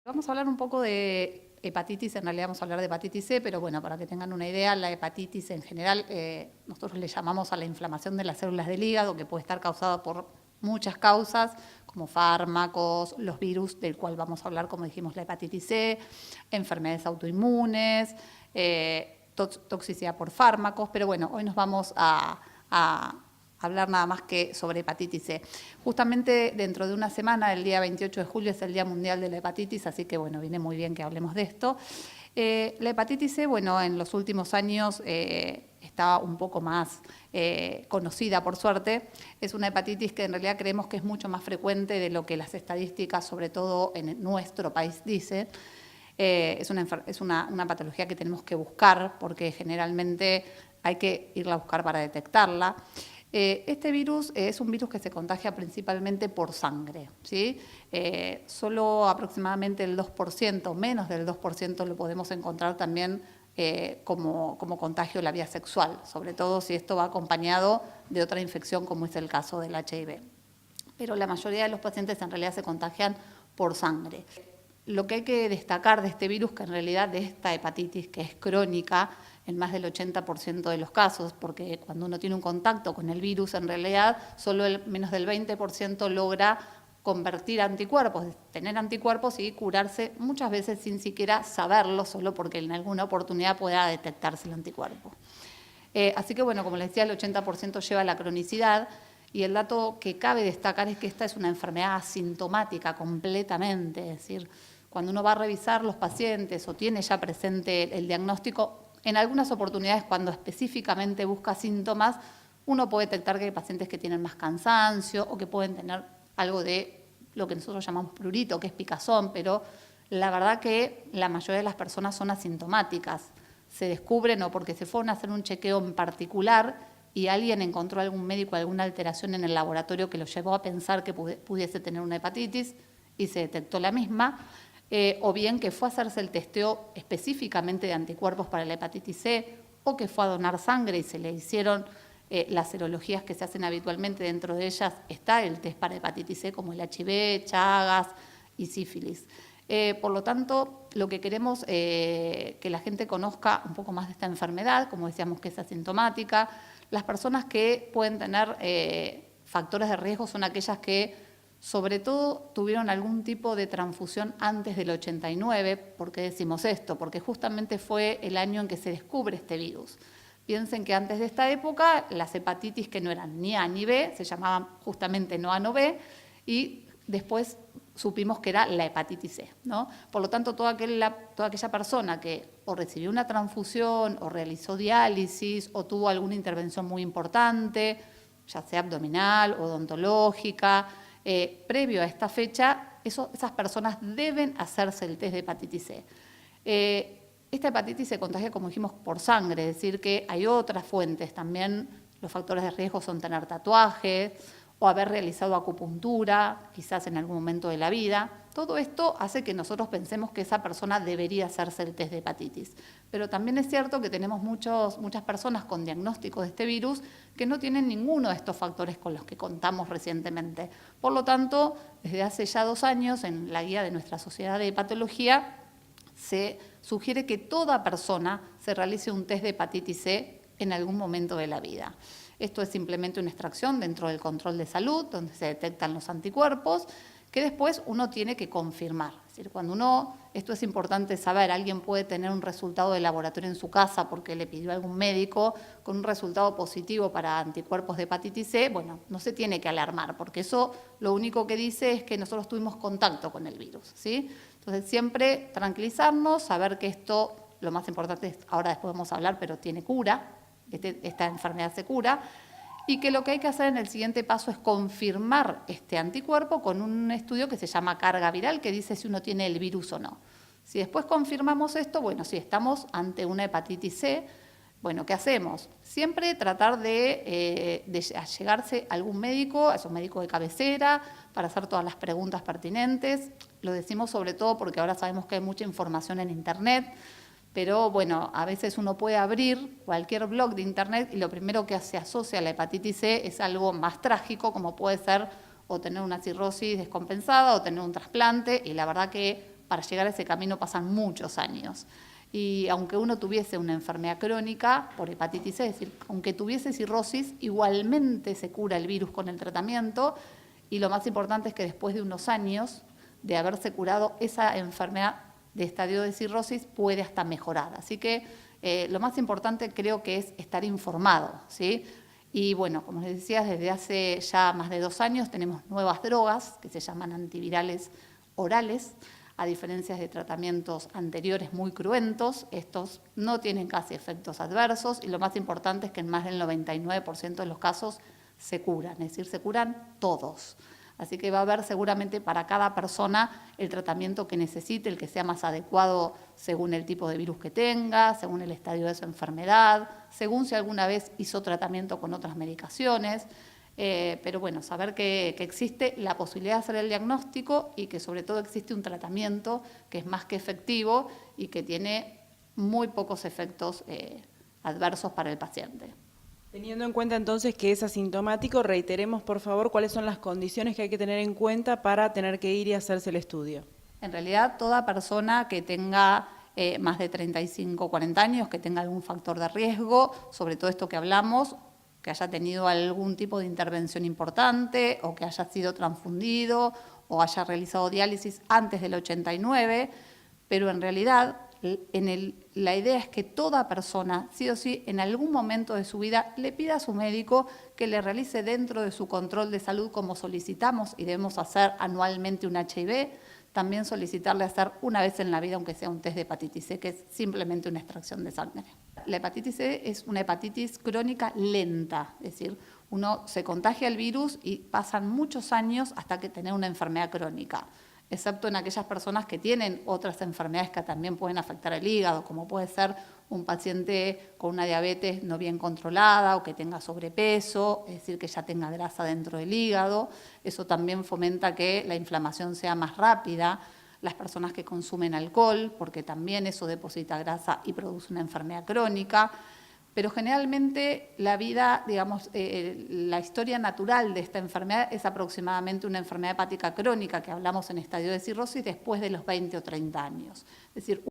Vamos a hablar un poco de hepatitis, en realidad vamos a hablar de hepatitis C, pero bueno, para que tengan una idea, la hepatitis en general, nosotros le llamamos a la inflamación de las células del hígado, que puede estar causada por muchas causas, como fármacos, los virus, del cual vamos a hablar, como dijimos, la hepatitis C, enfermedades autoinmunes, toxicidad por fármacos, pero bueno, hoy nos vamos a hablar nada más que sobre hepatitis C. Justamente dentro de una semana, el día 28 de julio, es el Día Mundial de la Hepatitis, así que bueno, viene muy bien que hablemos de esto. La hepatitis C, bueno, en los últimos años está un poco más conocida, por suerte. Es una hepatitis que en realidad creemos que es mucho más frecuente de lo que las estadísticas, sobre todo en nuestro país, dicen. Es una patología que tenemos que buscar porque generalmente hay que irla a buscar para detectarla. Este virus es un virus que se contagia principalmente por sangre, ¿sí? Solo aproximadamente el 2%, menos del 2% lo podemos encontrar también como contagio de la vía sexual, sobre todo si esto va acompañado de otra infección como es el caso del HIV. Pero la mayoría de los pacientes en realidad se contagian por sangre. Lo que hay que destacar de este virus, que en realidad de esta hepatitis, que es crónica en más del 80% de los casos, porque cuando uno tiene un contacto con el virus, en realidad solo menos del 20% logra convertir anticuerpos, tener anticuerpos y curarse muchas veces sin siquiera saberlo, solo porque en alguna oportunidad pueda detectarse el anticuerpo. Así que bueno, como les decía, el 80% lleva a la cronicidad. Y el dato que cabe destacar es que esta es una enfermedad asintomática completamente, es decir, cuando uno va a revisar los pacientes o tiene ya presente el diagnóstico, en algunas oportunidades cuando específicamente busca síntomas, uno puede detectar que hay pacientes que tienen más cansancio o que pueden tener algo de lo que nosotros llamamos prurito, que es picazón, pero la verdad que la mayoría de las personas son asintomáticas. Se descubren o porque se fueron a hacer un chequeo en particular y alguien encontró algún médico, alguna alteración en el laboratorio que lo llevó a pensar que pudiese tener una hepatitis y se detectó la misma, o bien que fue a hacerse el testeo específicamente de anticuerpos para la hepatitis C, o que fue a donar sangre y se le hicieron las serologías que se hacen habitualmente. Dentro de ellas está el test para hepatitis C, como el HIV, Chagas y sífilis. Por lo tanto, lo que queremos que la gente conozca un poco más de esta enfermedad, como decíamos que es asintomática. Las personas que pueden tener factores de riesgo son aquellas que sobre todo tuvieron algún tipo de transfusión antes del 89. ¿Por qué decimos esto? Porque justamente fue el año en que se descubre este virus. Piensen que antes de esta época las hepatitis que no eran ni A ni B se llamaban justamente no A no B y después supimos que era la hepatitis C, ¿no? Por lo tanto, toda aquella persona que o recibió una transfusión o realizó diálisis o tuvo alguna intervención muy importante, ya sea abdominal o odontológica, previo a esta fecha, esas personas deben hacerse el test de hepatitis C. Esta hepatitis se contagia, como dijimos, por sangre, es decir, que hay otras fuentes también. Los factores de riesgo son tener tatuajes o haber realizado acupuntura, quizás en algún momento de la vida. Todo esto hace que nosotros pensemos que esa persona debería hacerse el test de hepatitis. Pero también es cierto que tenemos muchas personas con diagnóstico de este virus que no tienen ninguno de estos factores con los que contamos recientemente. Por lo tanto, desde hace ya 2 años, en la guía de nuestra Sociedad de Hepatología, se sugiere que toda persona se realice un test de hepatitis C en algún momento de la vida. Esto es simplemente una extracción dentro del control de salud, donde se detectan los anticuerpos, que después uno tiene que confirmar. Es decir, esto es importante saber, alguien puede tener un resultado de laboratorio en su casa porque le pidió a algún médico con un resultado positivo para anticuerpos de hepatitis C, bueno, no se tiene que alarmar, porque eso lo único que dice es que nosotros tuvimos contacto con el virus, ¿sí? Entonces, siempre tranquilizarnos, saber que esto, lo más importante es, ahora después vamos a hablar, pero tiene cura, esta enfermedad se cura, y que lo que hay que hacer en el siguiente paso es confirmar este anticuerpo con un estudio que se llama carga viral, que dice si uno tiene el virus o no. Si después confirmamos esto, bueno, si estamos ante una hepatitis C, bueno, ¿qué hacemos? Siempre tratar de llegarse a algún médico, a esos médicos de cabecera, para hacer todas las preguntas pertinentes. Lo decimos sobre todo porque ahora sabemos que hay mucha información en Internet, pero bueno, a veces uno puede abrir cualquier blog de Internet y lo primero que se asocia a la hepatitis C es algo más trágico, como puede ser o tener una cirrosis descompensada o tener un trasplante, y la verdad que para llegar a ese camino pasan muchos años. Y aunque uno tuviese una enfermedad crónica por hepatitis C, es decir, aunque tuviese cirrosis, igualmente se cura el virus con el tratamiento, y lo más importante es que después de unos años de haberse curado esa enfermedad de estadio de cirrosis puede hasta mejorar. Así que lo más importante creo que es estar informado, ¿sí? Y bueno, como les decía, desde hace ya más de 2 años tenemos nuevas drogas que se llaman antivirales orales, a diferencia de tratamientos anteriores muy cruentos. Estos no tienen casi efectos adversos y lo más importante es que en más del 99% de los casos se curan, es decir, se curan todos. Así que va a haber seguramente para cada persona el tratamiento que necesite, el que sea más adecuado según el tipo de virus que tenga, según el estadio de su enfermedad, según si alguna vez hizo tratamiento con otras medicaciones. Pero bueno, saber que existe la posibilidad de hacer el diagnóstico y que sobre todo existe un tratamiento que es más que efectivo y que tiene muy pocos efectos adversos para el paciente. Teniendo en cuenta entonces que es asintomático, reiteremos por favor cuáles son las condiciones que hay que tener en cuenta para tener que ir y hacerse el estudio. En realidad, toda persona que tenga más de 35 o 40 años, que tenga algún factor de riesgo, sobre todo esto que hablamos, que haya tenido algún tipo de intervención importante o que haya sido transfundido o haya realizado diálisis antes del 89, pero en realidad la idea es que toda persona, sí o sí, en algún momento de su vida le pida a su médico que le realice dentro de su control de salud como solicitamos y debemos hacer anualmente un HIV, también solicitarle hacer una vez en la vida, aunque sea un test de hepatitis C, que es simplemente una extracción de sangre. La hepatitis C es una hepatitis crónica lenta, es decir, uno se contagia el virus y pasan muchos años hasta que tiene una enfermedad crónica, excepto en aquellas personas que tienen otras enfermedades que también pueden afectar el hígado, como puede ser un paciente con una diabetes no bien controlada o que tenga sobrepeso, es decir, que ya tenga grasa dentro del hígado. Eso también fomenta que la inflamación sea más rápida. Las personas que consumen alcohol, porque también eso deposita grasa y produce una enfermedad crónica. Pero generalmente la vida, digamos, la historia natural de esta enfermedad es aproximadamente una enfermedad hepática crónica que hablamos en estadio de cirrosis después de los 20 o 30 años. Es decir,